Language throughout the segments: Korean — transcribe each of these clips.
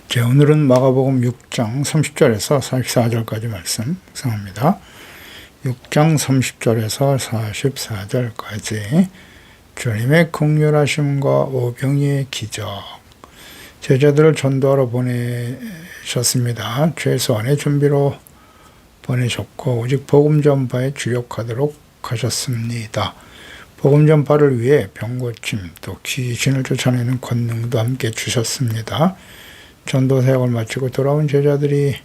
자, 오늘은 마가복음 6장 30절에서 44절까지 말씀 묵상합니다. 6장 30절에서 44절까지 주님의 긍휼하심과 오병이의 기적, 제자들을 전도하러 보내셨습니다. 최소한의 준비로 보내셨고 오직 복음 전파에 주력하도록 하셨습니다. 복음 전파를 위해 병고침 또 귀신을 쫓아내는 권능도 함께 주셨습니다. 전도 사역을 마치고 돌아온 제자들이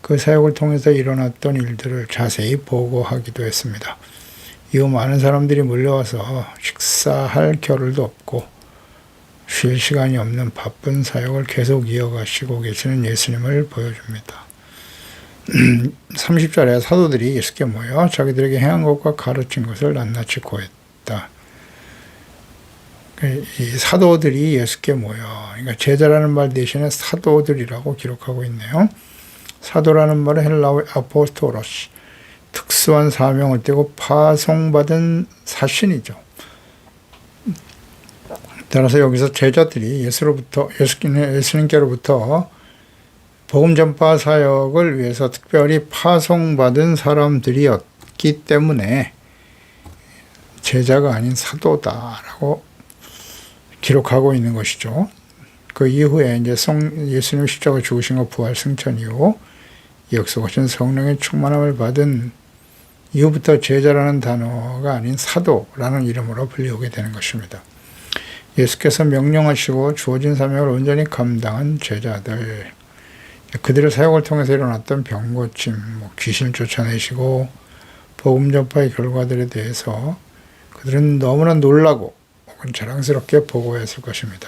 그 사역을 통해서 일어났던 일들을 자세히 보고하기도 했습니다. 이후 많은 사람들이 몰려와서 식사할 겨를도 없고 쉴 시간이 없는 바쁜 사역을 계속 이어가시고 계시는 예수님을 보여줍니다. 30절에 사도들이 예수께 모여 자기들에게 행한 것과 가르친 것을 낱낱이 고했다. 이 사도들이 예수께 모여, 그러니까 제자라는 말 대신에 사도들이라고 기록하고 있네요. 사도라는 말은 헬라어의 아포스토로스, 특수한 사명을 띠고 파송받은 사신이죠. 따라서 여기서 제자들이 예수님께로부터 복음 전파 사역을 위해서 특별히 파송받은 사람들이었기 때문에 제자가 아닌 사도다라고 기록하고 있는 것이죠. 그 이후에 이제 예수님 십자가 죽으신 것 부활 승천 이후 역사하신 성령의 충만함을 받은 이후부터 제자라는 단어가 아닌 사도라는 이름으로 불리우게 되는 것입니다. 예수께서 명령하시고 주어진 사명을 온전히 감당한 제자들, 그들의 사역을 통해서 일어났던 병고침, 귀신을 쫓아내시고 복음 전파의 결과들에 대해서 그들은 너무나 놀라고 자랑스럽게 보고했을 것입니다.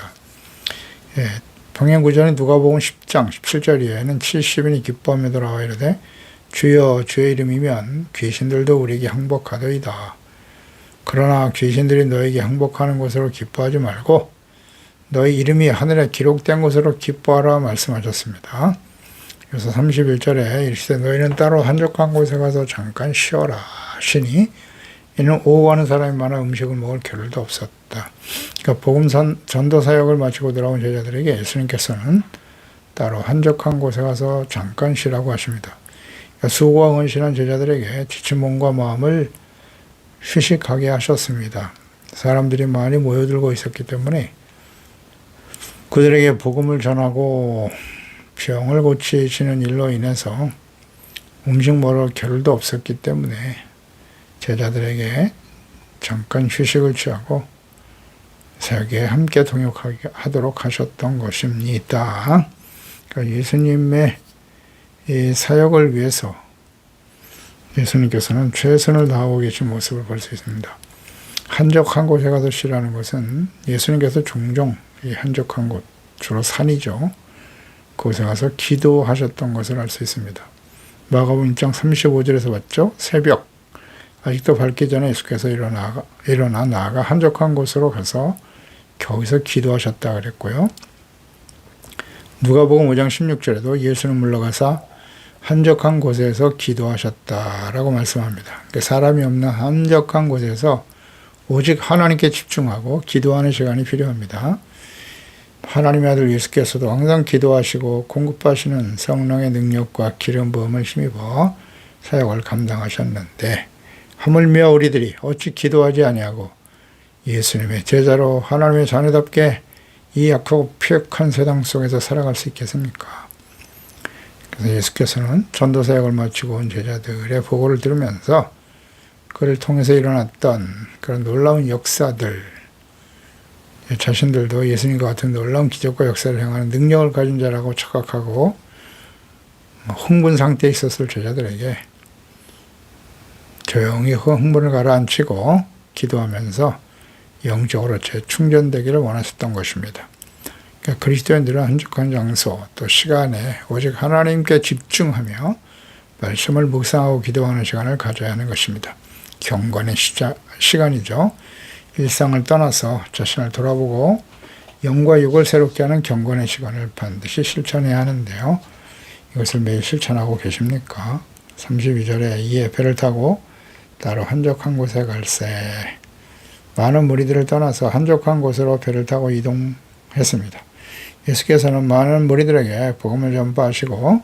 평행구절인 누가복음 10장 17절 이하에는 70인이 기뻐하며 돌아와 이르되 주여 주의 이름이면 귀신들도 우리에게 항복하더이다. 그러나 귀신들이 너에게 항복하는 것으로 기뻐하지 말고 너희 이름이 하늘에 기록된 것으로 기뻐하라 말씀하셨습니다. 그래서 31절에 이르시되 너희는 따로 한적한 곳에 가서 잠깐 쉬어라 하시니 이는 오후하는 사람이 많아 음식을 먹을 겨를도 없었다. 그러니까 복음 전도 사역을 마치고 돌아온 제자들에게 예수님께서는 따로 한적한 곳에 가서 잠깐 쉬라고 하십니다. 그러니까 수고와 헌신한 제자들에게 지친 몸과 마음을 휴식하게 하셨습니다. 사람들이 많이 모여들고 있었기 때문에 그들에게 복음을 전하고 병을 고치시는 일로 인해서 음식 먹을 겨를도 없었기 때문에 제자들에게 잠깐 휴식을 취하고 사역에 함께 동역하도록 하셨던 것입니다. 그러니까 예수님의 이 사역을 위해서 예수님께서는 최선을 다하고 계신 모습을 볼 수 있습니다. 한적한 곳에 가서 쉬라는 것은 예수님께서 종종 이 한적한 곳, 주로 산이죠. 그곳에 가서 기도하셨던 것을 알 수 있습니다. 마가복음 1장 35절에서 봤죠. 새벽 아직도 밝기 전에 예수께서 일어나 나아가 한적한 곳으로 가서 거기서 기도하셨다 그랬고요. 누가복음 5장 16절에도 예수는 물러가사 한적한 곳에서 기도하셨다라고 말씀합니다. 그러니까 사람이 없는 한적한 곳에서 오직 하나님께 집중하고 기도하는 시간이 필요합니다. 하나님의 아들 예수께서도 항상 기도하시고 공급하시는 성령의 능력과 기름 부음을 힘입어 사역을 감당하셨는데 하물며 우리들이 어찌 기도하지 아니하고 예수님의 제자로 하나님의 자녀답게 이 약하고 폐역한 세상 속에서 살아갈 수 있겠습니까? 그래서 예수께서는 전도 사역을 마치고 온 제자들의 보고를 들으면서 그를 통해서 일어났던 그런 놀라운 역사들, 자신들도 예수님과 같은 놀라운 기적과 역사를 행하는 능력을 가진 자라고 착각하고 흥분 상태에 있었을 제자들에게 조용히 흥분을 가라앉히고 기도하면서 영적으로 재충전되기를 원하셨던 것입니다. 그러니까 그리스도인들은 한적한 장소 또 시간에 오직 하나님께 집중하며 말씀을 묵상하고 기도하는 시간을 가져야 하는 것입니다. 경건의 시간이죠. 일상을 떠나서 자신을 돌아보고 영과 육을 새롭게 하는 경건의 시간을 반드시 실천해야 하는데요. 이것을 매일 실천하고 계십니까? 32절에 이에 배를 타고 따로 한적한 곳에 갈새. 많은 무리들을 떠나서 한적한 곳으로 배를 타고 이동했습니다. 예수께서는 많은 무리들에게 복음을 전파하시고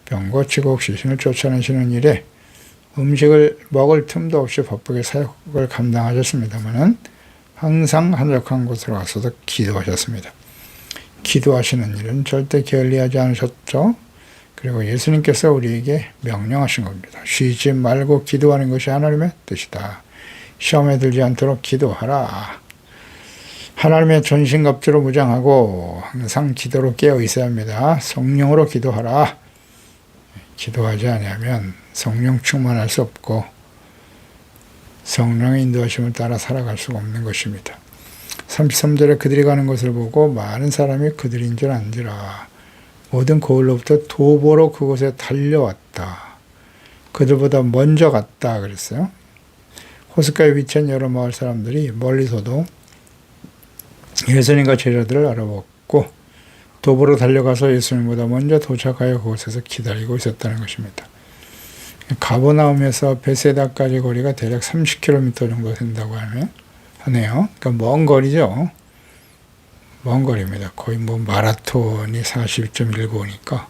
병 고치고 귀신을 쫓아내시는 일에 음식을 먹을 틈도 없이 바쁘게 사역을 감당하셨습니다마는 항상 한적한 곳으로 가서도 기도하셨습니다. 기도하시는 일은 절대 게을리하지 않으셨죠. 그리고 예수님께서 우리에게 명령하신 겁니다. 쉬지 말고 기도하는 것이 하나님의 뜻이다. 시험에 들지 않도록 기도하라. 하나님의 전신갑주로 무장하고 항상 기도로 깨어 있어야 합니다. 성령으로 기도하라. 기도하지 않으면 성령 충만할 수 없고 성령의 인도하심을 따라 살아갈 수가 없는 것입니다. 33절에 그들이 가는 것을 보고 많은 사람이 그들인 줄 안지라. 모든 고을로부터 도보로 그곳에 달려왔다. 그들보다 먼저 갔다 그랬어요. 호숫가에 위치한 여러 마을 사람들이 멀리서도 예수님과 제자들을 알아봤고 도보로 달려가서 예수님보다 먼저 도착하여 그곳에서 기다리고 있었다는 것입니다. 가버나움에서 베세다까지 거리가 대략 30km 정도 된다고 하네요. 그러니까 먼 거리죠. 먼 거리입니다. 거의 뭐 마라톤이 42.195니까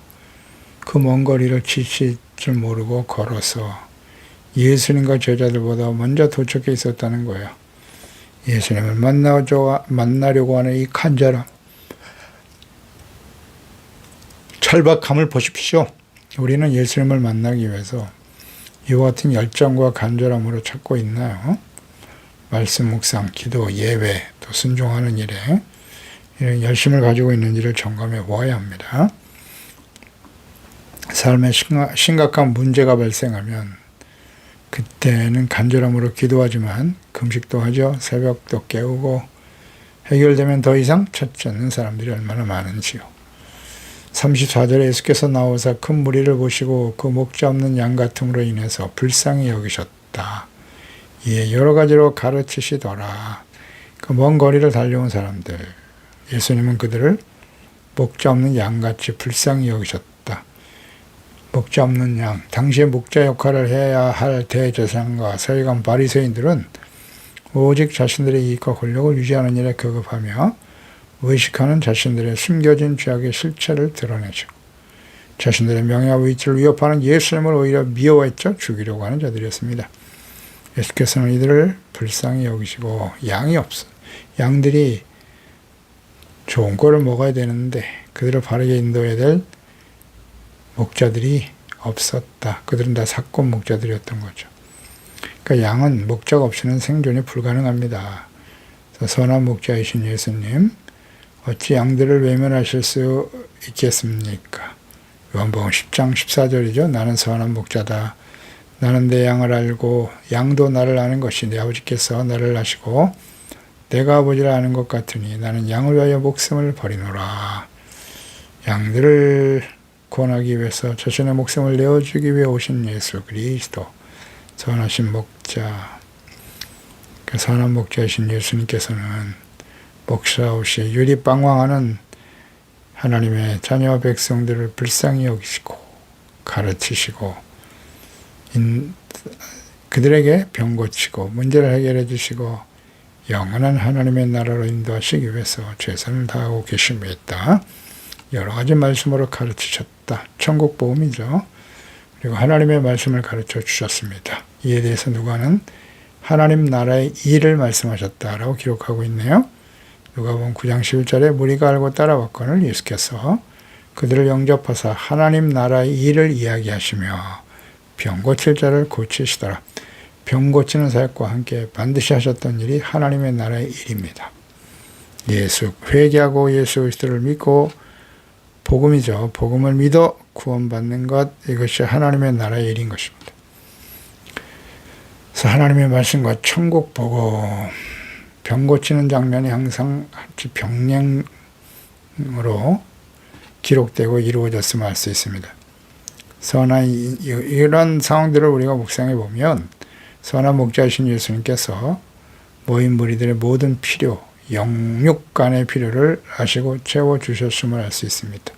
그 먼 거리를 지칠 줄 모르고 걸어서 예수님과 제자들보다 먼저 도착해 있었다는 거예요. 예수님을 만나려고 하는 이 간절함, 절박함을 보십시오. 우리는 예수님을 만나기 위해서 이와 같은 열정과 간절함으로 찾고 있나요? 말씀 묵상, 기도, 예배, 또 순종하는 일에 이런 열심을 가지고 있는지를 점검해 보아야 합니다. 삶에 심각한 문제가 발생하면 그때는 간절함으로 기도하지만 금식도 하죠. 새벽도 깨우고 해결되면 더 이상 찾지 않는 사람들이 얼마나 많은지요. 34절에 예수께서 나오사 큰 무리를 보시고 그 목자 없는 양 같음으로 인해서 불쌍히 여기셨다. 예, 여러 가지로 가르치시더라. 그 먼 거리를 달려온 사람들, 예수님은 그들을 목자 없는 양같이 불쌍히 여기셨다. 목자 없는 양, 당시에 목자 역할을 해야 할 대제사장과 서기관 바리새인들은 오직 자신들의 이익과 권력을 유지하는 일에 급급하며 의식하는 자신들의 숨겨진 죄악의 실체를 드러내죠. 자신들의 명예와 위치를 위협하는 예수님을 오히려 미워했죠. 죽이려고 하는 자들이었습니다. 예수께서는 이들을 불쌍히 여기시고 양이 없어. 양들이 좋은 꼴을 먹어야 되는데 그들을 바르게 인도해야 될 목자들이 없었다. 그들은 다 사건 목자들이었던 거죠. 그러니까 양은 목자가 없이는 생존이 불가능합니다. 선한 목자이신 예수님, 어찌 양들을 외면하실 수 있겠습니까? 요한복음 10장 14절이죠. 나는 선한 목자다. 나는 내 양을 알고 양도 나를 아는 것이 내 아버지께서 나를 아시고 내가 아버지를 아는 것 같으니 나는 양을 위하여 목숨을 버리노라. 양들을 구원하기 위해서 자신의 목숨을 내어주기 위해 오신 예수 그리스도, 선하신 목자, 그 선한 목자이신 예수님께서는 목사 없이 유리방황하는 하나님의 자녀 백성들을 불쌍히 여기시고 가르치시고 그들에게 병 고치고 문제를 해결해 주시고 영원한 하나님의 나라로 인도하시기 위해서 최선을 다하고 계십니다. 여러 가지 말씀으로 가르치셨다. 천국 복음이죠. 그리고 하나님의 말씀을 가르쳐 주셨습니다. 이에 대해서 누가는 하나님 나라의 일을 말씀하셨다라고 기록하고 있네요. 누가복음 9장 11절에 무리가 알고 따라왔거늘 예수께서 그들을 영접하사 하나님 나라의 일을 이야기하시며 병 고칠 자를 고치시더라. 병 고치는 사역과 함께 반드시 하셨던 일이 하나님의 나라의 일입니다. 회개하고 예수 그리스도를 믿고 복음이죠. 복음을 믿어 구원받는 것, 이것이 하나님의 나라의 일인 것입니다. 그래서 하나님의 말씀과 천국 보고 병 고치는 장면이 항상 병행으로 기록되고 이루어졌음을 알 수 있습니다. 선한 이런 상황들을 우리가 묵상해 보면 선한 목자이신 예수님께서 모인 무리들의 모든 필요, 영육 간의 필요를 아시고 채워주셨음을 알 수 있습니다.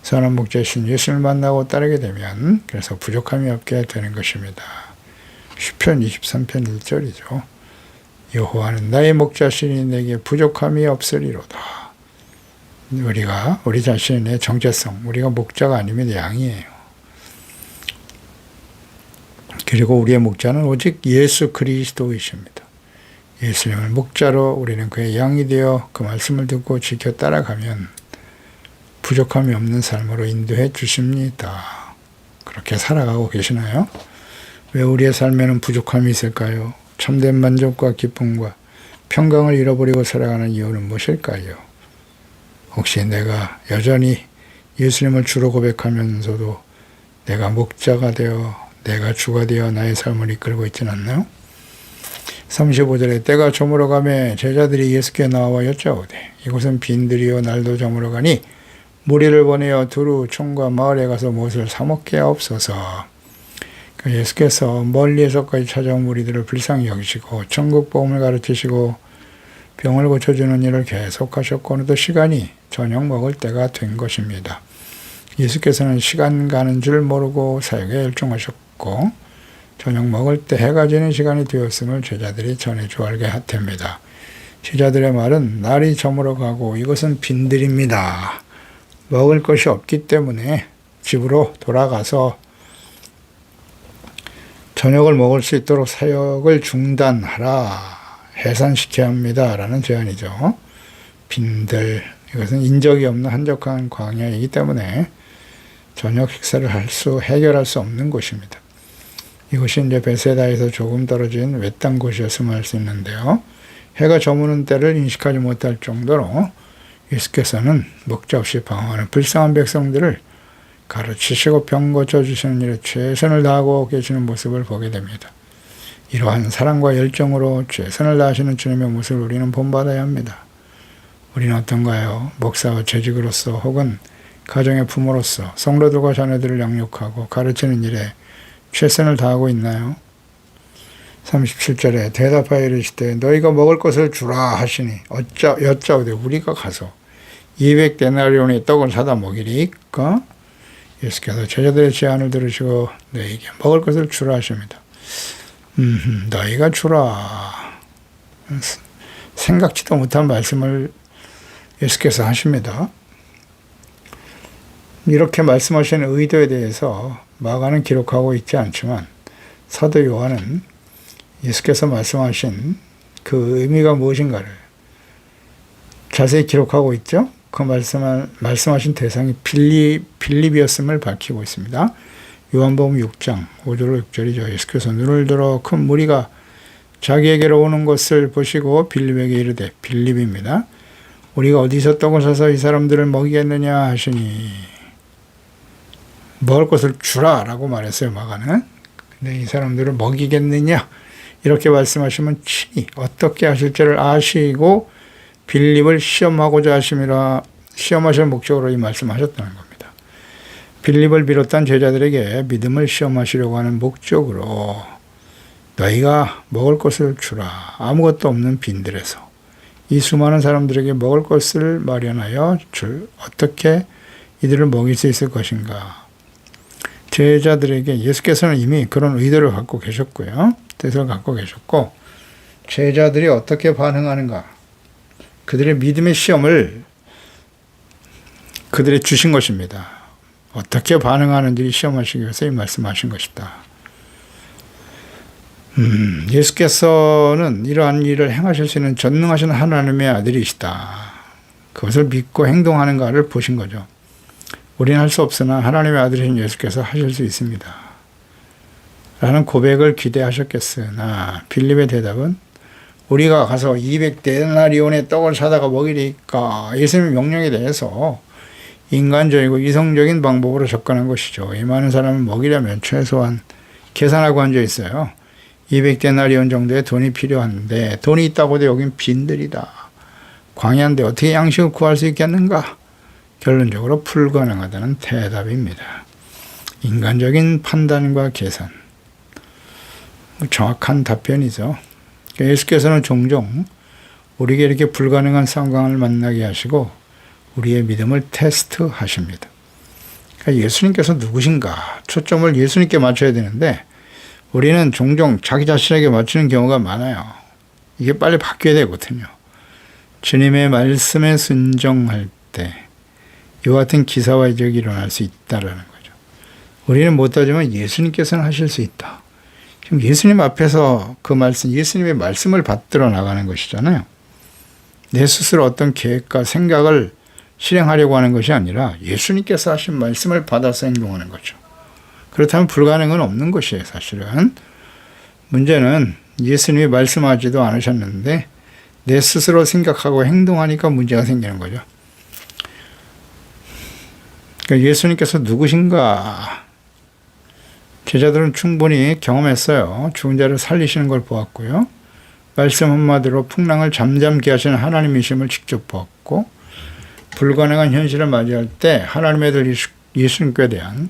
선한 목자이신 예수를 만나고 따르게 되면 그래서 부족함이 없게 되는 것입니다. 시편 23편 1절이죠. 여호와는 나의 목자시니 내게 부족함이 없으리로다. 우리 자신의 정체성, 우리가 목자가 아니면 양이에요. 그리고 우리의 목자는 오직 예수 그리스도이십니다. 예수님을 목자로 우리는 그의 양이 되어 그 말씀을 듣고 지켜 따라가면 부족함이 없는 삶으로 인도해 주십니다. 그렇게 살아가고 계시나요? 왜 우리의 삶에는 부족함이 있을까요? 참된 만족과 기쁨과 평강을 잃어버리고 살아가는 이유는 무엇일까요? 혹시 내가 여전히 예수님을 주로 고백하면서도 내가 목자가 되어 내가 주가 되어 나의 삶을 이끌고 있지는 않나요? 35절에 때가 저물어 가매 제자들이 예수께 나와 여짜오되 이곳은 빈들이요 날도 저물어 가니 무리를 보내어 두루 촌과 마을에 가서 무엇을 사 먹게 하옵소서. 예수께서 멀리에서까지 찾아온 무리들을 불쌍히 여기시고 천국 복음을 가르치시고 병을 고쳐주는 일을 계속하셨고 어느덧 시간이 저녁 먹을 때가 된 것입니다. 예수께서는 시간 가는 줄 모르고 사역에 열중하셨고 저녁 먹을 때 해가 지는 시간이 되었음을 제자들이 전해주 알게 하됩니다. 제자들의 말은 날이 저물어 가고 이것은 빈들입니다. 먹을 것이 없기 때문에 집으로 돌아가서 저녁을 먹을 수 있도록 사역을 중단하라, 해산시켜야 합니다. 라는 제안이죠. 빈들, 이것은 인적이 없는 한적한 광야이기 때문에 저녁 식사를 해결할 수 없는 곳입니다. 이곳이 이제 베세다에서 조금 떨어진 외딴 곳이었음을 알 수 있는데요. 해가 저무는 때를 인식하지 못할 정도로 예수께서는 목자 없이 방황하는 불쌍한 백성들을 가르치시고 병 고쳐주시는 일에 최선을 다하고 계시는 모습을 보게 됩니다. 이러한 사랑과 열정으로 최선을 다하시는 주님의 모습을 우리는 본받아야 합니다. 우리는 어떤가요? 목사와 재직으로서 혹은 가정의 부모로서 성도들과 자녀들을 양육하고 가르치는 일에 최선을 다하고 있나요? 37절에 대답하여 이르시되 너희가 먹을 것을 주라 하시니 여짜오되 우리가 가서 200데나리온의 떡을 사다 먹이리까? 예수께서 제자들의 제안을 들으시고 너희에게 먹을 것을 주라 하십니다. 너희가 주라. 생각지도 못한 말씀을 예수께서 하십니다. 이렇게 말씀하시는 의도에 대해서 마가는 기록하고 있지 않지만 사도 요한은 예수께서 말씀하신 그 의미가 무엇인가를 자세히 기록하고 있죠. 그 말씀하신 대상이 빌립이었음을 밝히고 있습니다. 요한복음 6장 5절로 6절이죠. 예수께서 눈을 들어 큰 무리가 자기에게로 오는 것을 보시고 빌립에게 이르되 빌립입니다. 우리가 어디서 떡을 사서 이 사람들을 먹이겠느냐 하시니 먹을 것을 주라 라고 말했어요. 마가는. 근데 이 사람들을 먹이겠느냐 이렇게 말씀하시면 친히 어떻게 하실지를 아시고 빌립을 시험하고자 하심이라 시험하실 목적으로 이 말씀하셨다는 겁니다. 빌립을 비롯한 제자들에게 믿음을 시험하시려고 하는 목적으로 너희가 먹을 것을 주라. 아무것도 없는 빈들에서 이 수많은 사람들에게 먹을 것을 마련하여 어떻게 이들을 먹일 수 있을 것인가. 제자들에게 예수께서는 이미 그런 의도를 갖고 계셨고요. 뜻을 갖고 계셨고 제자들이 어떻게 반응하는가. 그들의 믿음의 시험을 그들의 주신 것입니다. 어떻게 반응하는지 시험하시기 위해서 이 말씀하신 것이다. 예수께서는 이러한 일을 행하실 수 있는 전능하신 하나님의 아들이시다. 그것을 믿고 행동하는가를 보신 거죠. 우리는 할 수 없으나 하나님의 아들이신 예수께서 하실 수 있습니다. 라는 고백을 기대하셨겠으나 빌립의 대답은 우리가 가서 200데나리온의 떡을 사다가 먹이리까 예수님의 명령에 대해서 인간적이고 이성적인 방법으로 접근한 것이죠. 이 많은 사람을 먹이려면 최소한 계산하고 앉아 있어요. 200데나리온 정도의 돈이 필요한데 돈이 있다고 해도 여긴 빈들이다. 광야인데 어떻게 양식을 구할 수 있겠는가? 결론적으로 불가능하다는 대답입니다. 인간적인 판단과 계산. 정확한 답변이죠. 예수께서는 종종 우리에게 이렇게 불가능한 상황을 만나게 하시고 우리의 믿음을 테스트하십니다. 그러니까 예수님께서 누구신가? 초점을 예수님께 맞춰야 되는데 우리는 종종 자기 자신에게 맞추는 경우가 많아요. 이게 빨리 바뀌어야 되거든요. 주님의 말씀에 순종할 때 이와 같은 기사와 이적이 일어날 수 있다라는 거죠. 우리는 못하지만 예수님께서는 하실 수 있다. 지금 예수님 앞에서 그 말씀, 예수님의 말씀을 받들어 나가는 것이잖아요. 내 스스로 어떤 계획과 생각을 실행하려고 하는 것이 아니라 예수님께서 하신 말씀을 받아서 행동하는 거죠. 그렇다면 불가능은 없는 것이에요, 사실은. 문제는 예수님이 말씀하지도 않으셨는데 내 스스로 생각하고 행동하니까 문제가 생기는 거죠. 그러니까 예수님께서 누구신가? 제자들은 충분히 경험했어요. 죽은 자를 살리시는 걸 보았고요. 말씀 한마디로 풍랑을 잠잠케 하시는 하나님이심을 직접 보았고, 불가능한 현실을 맞이할 때 하나님의 아들 예수님께 대한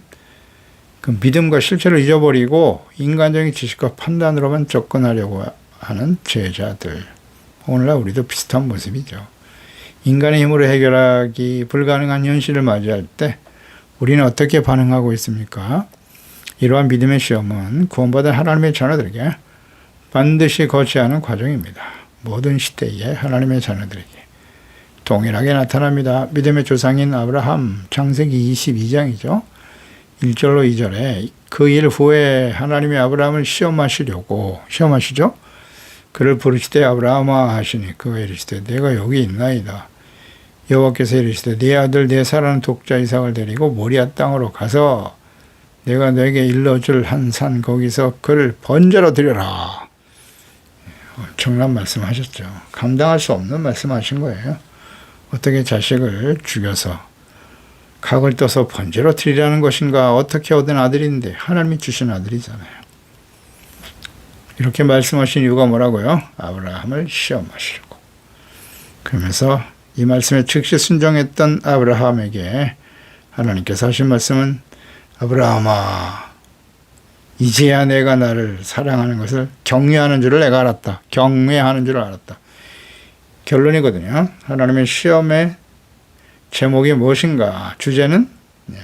그 믿음과 실체를 잊어버리고 인간적인 지식과 판단으로만 접근하려고 하는 제자들. 오늘날 우리도 비슷한 모습이죠. 인간의 힘으로 해결하기 불가능한 현실을 맞이할 때 우리는 어떻게 반응하고 있습니까? 이러한 믿음의 시험은 구원받은 하나님의 자녀들에게 반드시 거쳐야 하는 과정입니다. 모든 시대에 하나님의 자녀들에게 동일하게 나타납니다. 믿음의 조상인 아브라함, 창세기 22장이죠. 1절로 2절에 그 일 후에 하나님이 아브라함을 시험하시죠. 그를 부르시되 아브라함아 하시니 그가 이르시되 내가 여기 있나이다. 여호와께서 이르시되 네 아들 네 사랑하는 독자 이삭을 데리고 모리아 땅으로 가서 내가 너에게 일러줄 한 산 거기서 그를 번제로 드려라. 엄청난 말씀하셨죠. 감당할 수 없는 말씀하신 거예요. 어떻게 자식을 죽여서 각을 떠서 번제로 드리라는 것인가? 어떻게 얻은 아들인데 하나님이 주신 아들이잖아요. 이렇게 말씀하신 이유가 뭐라고요? 아브라함을 시험하시려고. 그러면서 이 말씀에 즉시 순종했던 아브라함에게 하나님께서 하신 말씀은 아브라함아 이제야 내가 나를 사랑하는 것을 경외하는 줄을 내가 알았다. 경외하는 줄을 알았다. 결론이거든요. 하나님의 시험의 제목이 무엇인가? 주제는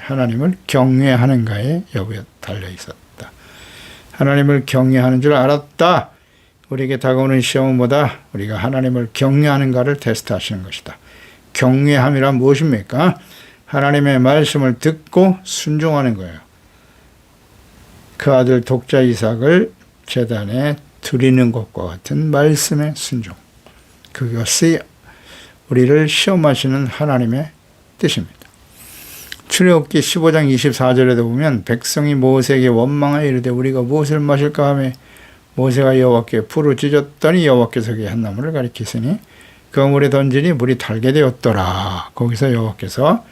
하나님을 경외하는가의 여부에 달려 있었다. 하나님을 경외하는 줄 알았다. 우리에게 다가오는 시험은 뭐다? 우리가 하나님을 경외하는가를 테스트하시는 것이다. 경외함이란 무엇입니까? 하나님의 말씀을 듣고 순종하는 거예요. 그 아들 독자 이삭을 제단에 드리는 것과 같은 말씀의 순종. 그것이 우리를 시험하시는 하나님의 뜻입니다. 출애굽기 15장 24절에도 보면 백성이 모세에게 원망하여 이르되 우리가 무엇을 마실까 하며 모세가 여호와께 불을 찢었더니 여호와께서 그의 한 나무를 가리키시니 그 물에 던지니 물이 달게 되었더라. 거기서 여호와께서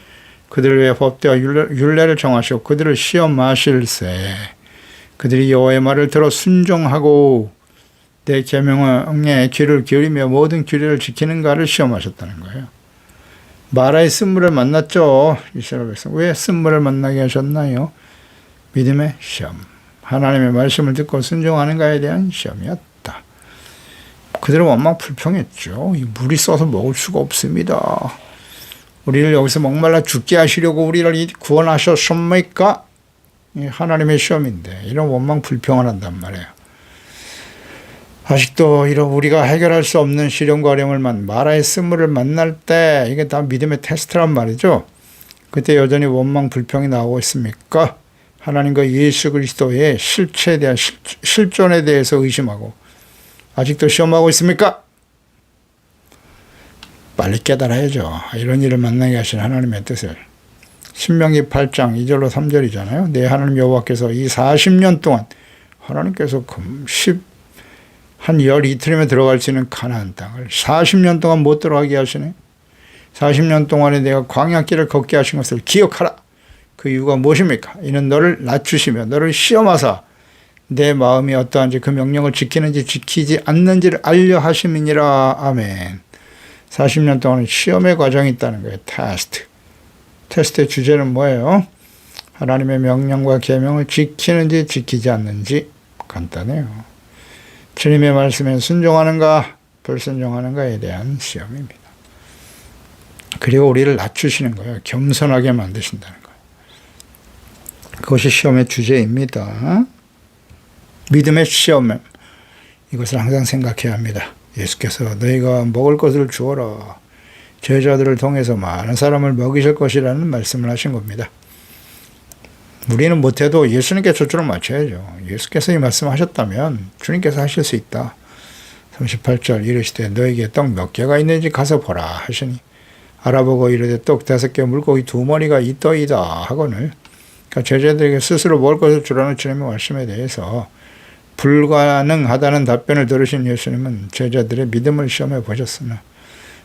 그들을 위해 법대와 율례를 정하시고 그들을 시험하실세. 그들이 여호와의 말을 들어 순종하고 내 계명에 귀를 기울이며 모든 규례를 지키는가를 시험하셨다는 거예요. 마라의 쓴물을 만났죠. 이스라엘 백성. 왜 쓴물을 만나게 하셨나요? 믿음의 시험. 하나님의 말씀을 듣고 순종하는가에 대한 시험이었다. 그들은 원망 불평했죠. 이 물이 써서 먹을 수가 없습니다. 우리를 여기서 목말라 죽게 하시려고 우리를 구원하셨습니까? 하나님의 시험인데 이런 원망 불평을 한단 말이에요. 아직도 이런 우리가 해결할 수 없는 시련과 어려움을 마라의 쓴물을 만날 때 이게 다 믿음의 테스트란 말이죠. 그때 여전히 원망 불평이 나오고 있습니까? 하나님과 예수 그리스도의 실체에 대한 실존에 대해서 의심하고 아직도 시험하고 있습니까? 빨리 깨달아야죠. 이런 일을 만나게 하신 하나님의 뜻을. 신명기 8장 2절로 3절이잖아요. 내 하나님 여호와께서 이 40년 동안 하나님께서 한 열 이틀이면 들어갈 수 있는 가나안 땅을 40년 동안 못 들어가게 하시네. 40년 동안에 내가 광야길을 걷게 하신 것을 기억하라. 그 이유가 무엇입니까? 이는 너를 낮추시며 너를 시험하사 내 마음이 어떠한지 그 명령을 지키는지 지키지 않는지를 알려 하심이니라. 아멘. 40년 동안은 시험의 과정이 있다는 거예요. 테스트의 주제는 뭐예요? 하나님의 명령과 계명을 지키는지 지키지 않는지. 간단해요. 주님의 말씀에 순종하는가 불순종하는가에 대한 시험입니다. 그리고 우리를 낮추시는 거예요. 겸손하게 만드신다는 거예요. 그것이 시험의 주제입니다. 믿음의 시험, 이것을 항상 생각해야 합니다. 예수께서 너희가 먹을 것을 주어라. 제자들을 통해서 많은 사람을 먹이실 것이라는 말씀을 하신 겁니다. 우리는 못해도 예수님께 초점을 맞춰야죠. 예수께서 이 말씀하셨다면 주님께서 하실 수 있다. 38절 이르시되 너에게 떡 몇 개가 있는지 가서 보라 하시니 알아보고 이르되 떡 5개 물고기 2마리가 있더이다 하거늘. 그러니까 제자들에게 스스로 먹을 것을 주라는 주님의 말씀에 대해서 불가능하다는 답변을 들으신 예수님은 제자들의 믿음을 시험해 보셨으나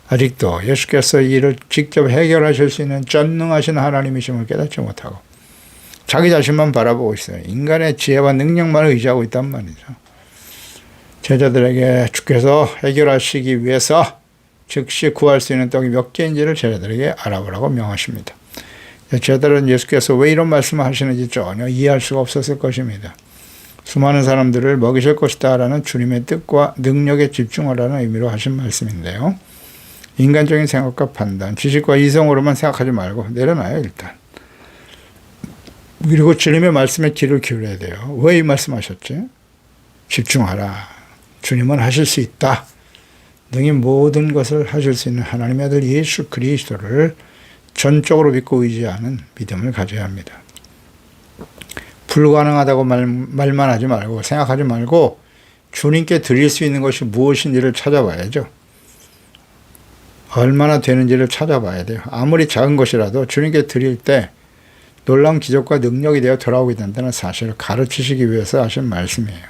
아직도 예수께서 이 일을 직접 해결하실 수 있는 전능하신 하나님이심을 깨닫지 못하고 자기 자신만 바라보고 있어요. 인간의 지혜와 능력만 의지하고 있단 말이죠. 제자들에게 주께서 해결하시기 위해서 즉시 구할 수 있는 떡이 몇 개인지를 제자들에게 알아보라고 명하십니다. 제자들은 예수께서 왜 이런 말씀을 하시는지 전혀 이해할 수가 없었을 것입니다. 수많은 사람들을 먹이실 것이다 라는 주님의 뜻과 능력에 집중하라는 의미로 하신 말씀인데요. 인간적인 생각과 판단, 지식과 이성으로만 생각하지 말고 내려놔요 일단. 그리고 주님의 말씀에 귀를 기울여야 돼요. 왜 이 말씀하셨지? 집중하라. 주님은 하실 수 있다. 능히 모든 것을 하실 수 있는 하나님의 아들 예수 그리스도를 전적으로 믿고 의지하는 믿음을 가져야 합니다. 불가능하다고 말만 하지 말고 생각하지 말고 주님께 드릴 수 있는 것이 무엇인지를 찾아봐야죠. 얼마나 되는지를 찾아봐야 돼요. 아무리 작은 것이라도 주님께 드릴 때 놀라운 기적과 능력이 되어 돌아오게 된다는 사실을 가르치시기 위해서 하신 말씀이에요.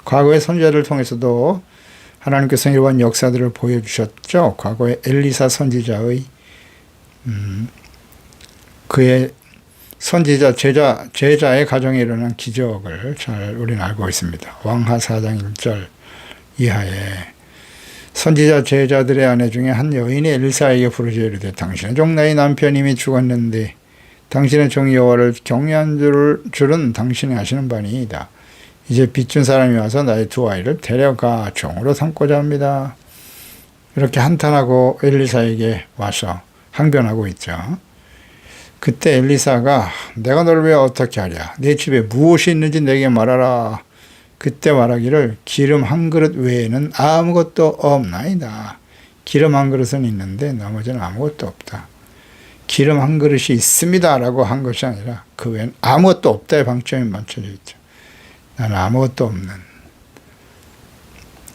과거의 선지자를 통해서도 하나님께서 이러한 역사들을 보여주셨죠. 과거의 엘리사 선지자의 그의 선지자 제자의 가정에 일어난 기적을 잘 우리는 알고 있습니다. 왕하 4장 1절 이하에 선지자 제자들의 아내 중에 한 여인이 엘리사에게 부르짖어 이르되 당신의 종 나의 남편이 이미 죽었는데 당신의 종 여호와를 경외한 줄은 당신이 아시는 바니이다. 이제 빚준 사람이 와서 나의 두 아이를 데려가 종으로 삼고자 합니다. 이렇게 한탄하고 엘리사에게 와서 항변하고 있죠. 그때 엘리사가 내가 너를 왜 어떻게 하랴? 내 집에 무엇이 있는지 내게 말하라. 그때 말하기를 기름 한 그릇 외에는 아무것도 없나이다. 기름 한 그릇은 있는데 나머지는 아무것도 없다. 기름 한 그릇이 있습니다 라고 한 것이 아니라 그 외에는 아무것도 없다의 방점이 맞춰져 있죠. 나는 아무것도 없는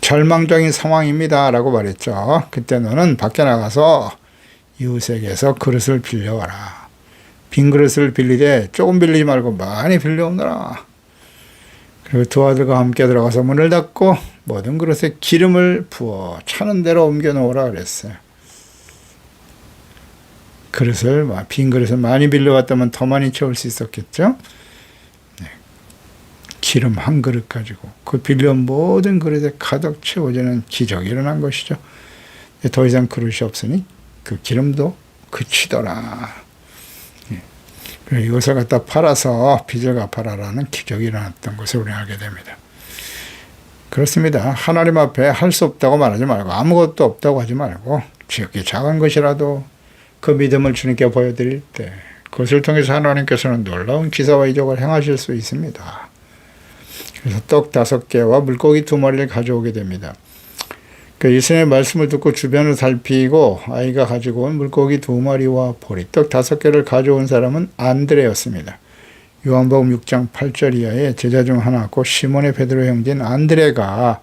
절망적인 상황입니다 라고 말했죠. 그때 너는 밖에 나가서 이웃에게서 그릇을 빌려와라. 빈 그릇을 빌리되 조금 빌리지 말고 많이 빌려오너라. 그리고 두 아들과 함께 들어가서 문을 닫고 모든 그릇에 기름을 부어 차는 대로 옮겨 놓으라 그랬어요. 빈 그릇을 많이 빌려왔다면 더 많이 채울 수 있었겠죠. 네. 기름 한 그릇 가지고 그 빌려온 모든 그릇에 가득 채워지는 기적이 일어난 것이죠. 더 이상 그릇이 없으니 그 기름도 그치더라. 네. 이것을 갖다 팔아서 빚을 갚아라라는 기적이 일어났던 것을 우리는 알게 됩니다. 그렇습니다. 하나님 앞에 할 수 없다고 말하지 말고 아무것도 없다고 하지 말고 지극히 작은 것이라도 그 믿음을 주님께 보여드릴 때 그것을 통해서 하나님께서는 놀라운 기사와 이적을 행하실 수 있습니다. 그래서 떡 5개와 물고기 2마리를 가져오게 됩니다. 예수님의 말씀을 듣고 주변을 살피고 아이가 가지고 온 물고기 2마리와 보리떡 5개를 가져온 사람은 안드레였습니다. 요한복음 6장 8절 이하에 제자 중 하나고 시몬의 베드로 형제인 안드레가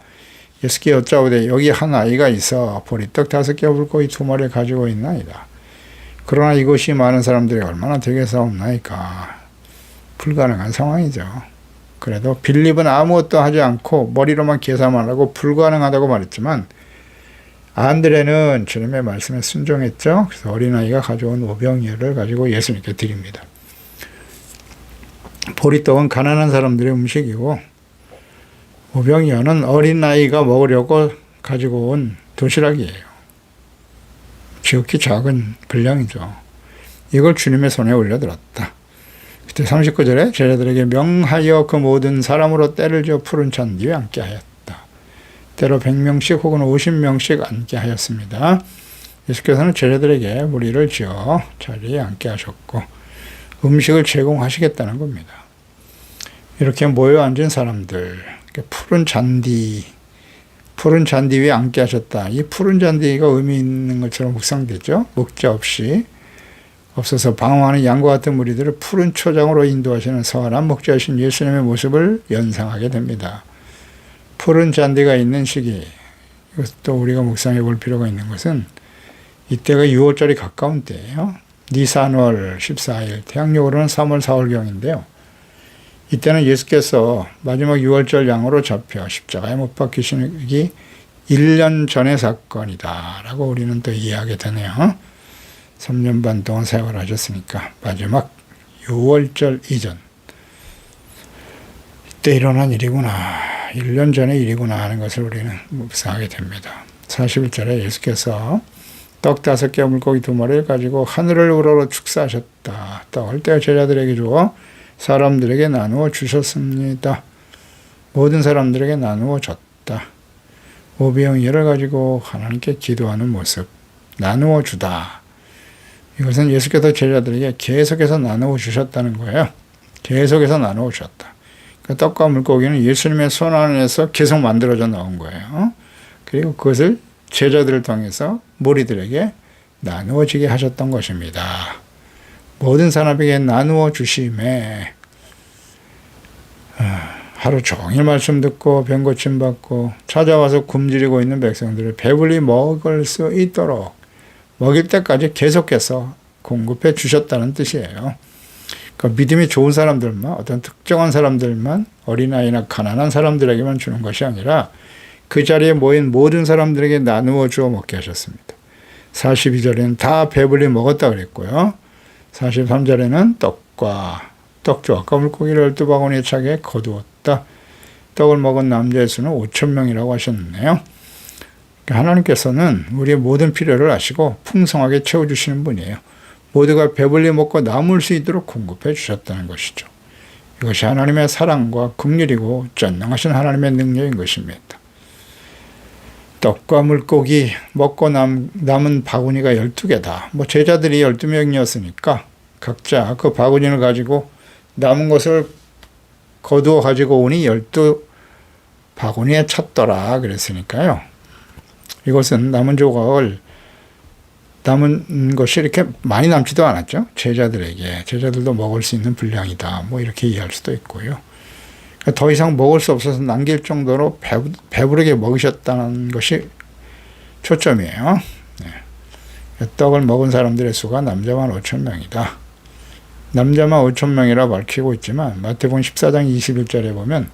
예수께 여짜오되 여기 한 아이가 있어 보리떡 5개와 물고기 2마리를 가지고 있나이다. 그러나 이것이 많은 사람들이 얼마나 되겠사옵나이까. 불가능한 상황이죠. 그래도 빌립은 아무것도 하지 않고 머리로만 계산만 하고 불가능하다고 말했지만 안드레는 주님의 말씀에 순종했죠. 그래서 어린아이가 가져온 오병이어를 가지고 예수님께 드립니다. 보리떡은 가난한 사람들의 음식이고 오병이어는 어린아이가 먹으려고 가지고 온 도시락이에요. 지극히 작은 분량이죠. 이걸 주님의 손에 올려들었다. 그때 39절에 제자들에게 명하여 그 모든 사람으로 때를 지어 푸른 잔디에 앉게 하였다. 때로 100명씩 혹은 50명씩 앉게 하였습니다. 예수께서는 제자들에게 무리를 지어 자리에 앉게 하셨고 음식을 제공하시겠다는 겁니다. 이렇게 모여 앉은 사람들, 푸른 푸른 잔디 위에 앉게 하셨다. 이 푸른 잔디가 의미 있는 것처럼 묵상되죠. 목자 없이 없어서 방황하는 양과 같은 무리들을 푸른 초장으로 인도하시는 선한 목자이신 예수님의 모습을 연상하게 됩니다. 푸른 잔디가 있는 시기, 이것도 우리가 묵상해 볼 필요가 있는 것은 이때가 6월절이 가까운 때예요. 니산월 14일, 태양력으로는 3월 4월경인데요. 이때는 예수께서 마지막 6월절 양으로 잡혀 십자가에 못 박히시기 1년 전의 사건이다 라고 우리는 또 이해하게 되네요. 3년 반 동안 생활하셨으니까 마지막 6월절 이전, 이때 일어난 일이구나, 1년 전의 일이구나 하는 것을 우리는 묵상하게 됩니다. 41절에 예수께서 떡 5개 물고기 2마리를 가지고 하늘을 우러러 축사하셨다. 떡을 떼어 제자들에게 주어 사람들에게 나누어 주셨습니다. 모든 사람들에게 나누어 줬다. 오병이어를 가지고 하나님께 기도하는 모습, 나누어 주다. 이것은 예수께서 제자들에게 계속해서 나누어 주셨다는 거예요. 계속해서 나누어 주셨다. 그 떡과 물고기는 예수님의 손 안에서 계속 만들어져 나온 거예요. 그리고 그것을 제자들을 통해서 무리들에게 나누어지게 하셨던 것입니다. 모든 사람에게 나누어 주심에 하루 종일 말씀 듣고 병 고침 받고 찾아와서 굶주리고 있는 백성들을 배불리 먹을 수 있도록 먹일 때까지 계속해서 공급해 주셨다는 뜻이에요. 그러니까 믿음이 좋은 사람들만, 어떤 특정한 사람들만, 어린아이나 가난한 사람들에게만 주는 것이 아니라 그 자리에 모인 모든 사람들에게 나누어 주어 먹게 하셨습니다. 42절에는 다 배불리 먹었다 그랬고요. 43절에는 떡조각과 물고기를 12바구니에 차게 거두었다. 떡을 먹은 남자의 수는 5,000명이라고 하셨네요. 하나님께서는 우리의 모든 필요를 아시고 풍성하게 채워주시는 분이에요. 모두가 배불리 먹고 남을 수 있도록 공급해 주셨다는 것이죠. 이것이 하나님의 사랑과 긍휼이고 전능하신 하나님의 능력인 것입니다. 떡과 물고기 먹고 남은 바구니가 12개다. 제자들이 12명이었으니까 각자 그 바구니를 가지고 남은 것을 거두어 가지고 오니 12바구니에 찼더라 그랬으니까요. 이것은 남은 것이 이렇게 많이 남지도 않았죠. 제자들도 먹을 수 있는 분량이다. 이렇게 이해할 수도 있고요. 더 이상 먹을 수 없어서 남길 정도로 배부르게 먹으셨다는 것이 초점이에요. 네. 떡을 먹은 사람들의 수가 남자만 5,000명이다. 남자만 5,000명이라 밝히고 있지만 마태복음 14장 21절에 보면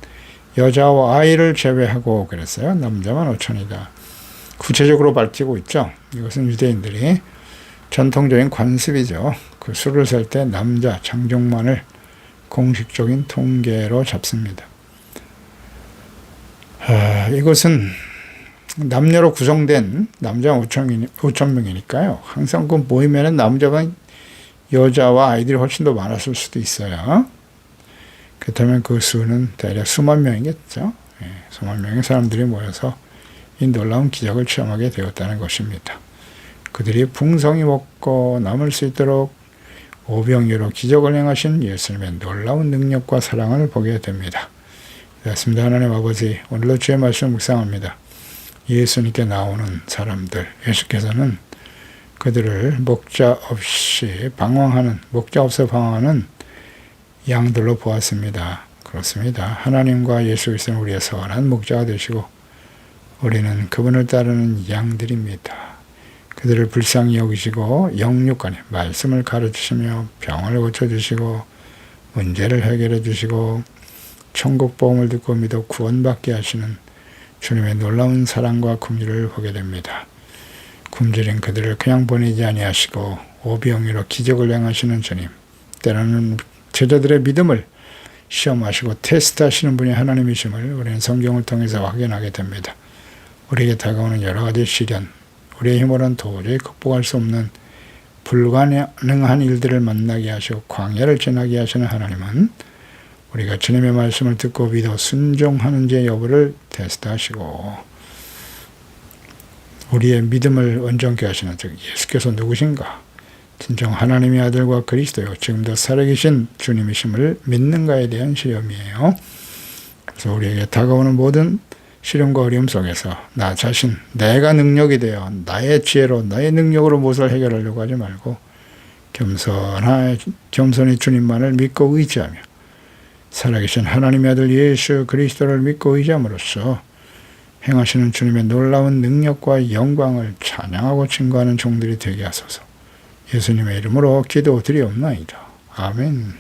여자와 아이를 제외하고 그랬어요. 남자만 5,000이다. 구체적으로 밝히고 있죠. 이것은 유대인들이 전통적인 관습이죠. 그 수를 셀 때 남자 장족만을 공식적인 통계로 잡습니다. 이것은 남녀로 구성된 남자 5,000명이니까요. 항상 그 모임에는 남자가 여자와 아이들이 훨씬 더 많았을 수도 있어요. 그렇다면 그 수는 대략 수만 명이겠죠. 수만 명의 사람들이 모여서 이 놀라운 기적을 체험하게 되었다는 것입니다. 그들이 풍성히 먹고 남을 수 있도록 오병이어로 기적을 행하신 예수님의 놀라운 능력과 사랑을 보게 됩니다. 그렇습니다. 하나님 아버지, 오늘도 주의 말씀 묵상합니다. 예수님께 나오는 사람들, 예수께서는 그들을 목자 없어 방황하는 양들로 보았습니다. 그렇습니다. 하나님과 예수 그리스도는 우리의 선한 목자가 되시고 우리는 그분을 따르는 양들입니다. 그들을 불쌍히 여기시고 영육간에 말씀을 가르치시며 병을 고쳐주시고 문제를 해결해 주시고 천국 복음을 듣고 믿어 구원받게 하시는 주님의 놀라운 사랑과 긍휼을 보게 됩니다. 굶주린 그들을 그냥 보내지 아니하시고 오병이로 기적을 행하시는 주님, 때로는 제자들의 믿음을 시험하시고 테스트하시는 분이 하나님이심을 우리는 성경을 통해서 확인하게 됩니다. 우리에게 다가오는 여러 가지 시련, 우리의 힘으로는 도저히 극복할 수 없는 불가능한 일들을 만나게 하시고 광야를 지나게 하시는 하나님은 우리가 주님의 말씀을 듣고 믿어 순종하는지 여부를 테스트하시고 우리의 믿음을 온전케 하시는 즉 예수께서 누구신가, 진정 하나님의 아들과 그리스도요 지금도 살아계신 주님이심을 믿는가에 대한 시험이에요. 그래서 우리에게 다가오는 모든 시련과 어려움 속에서 나 자신, 내가 능력이 되어 나의 지혜로, 나의 능력으로 무엇을 해결하려고 하지 말고 겸손히 주님만을 믿고 의지하며 살아계신 하나님의 아들 예수 그리스도를 믿고 의지함으로써 행하시는 주님의 놀라운 능력과 영광을 찬양하고 증거하는 종들이 되게 하소서. 예수님의 이름으로 기도드리옵나이다. 아멘.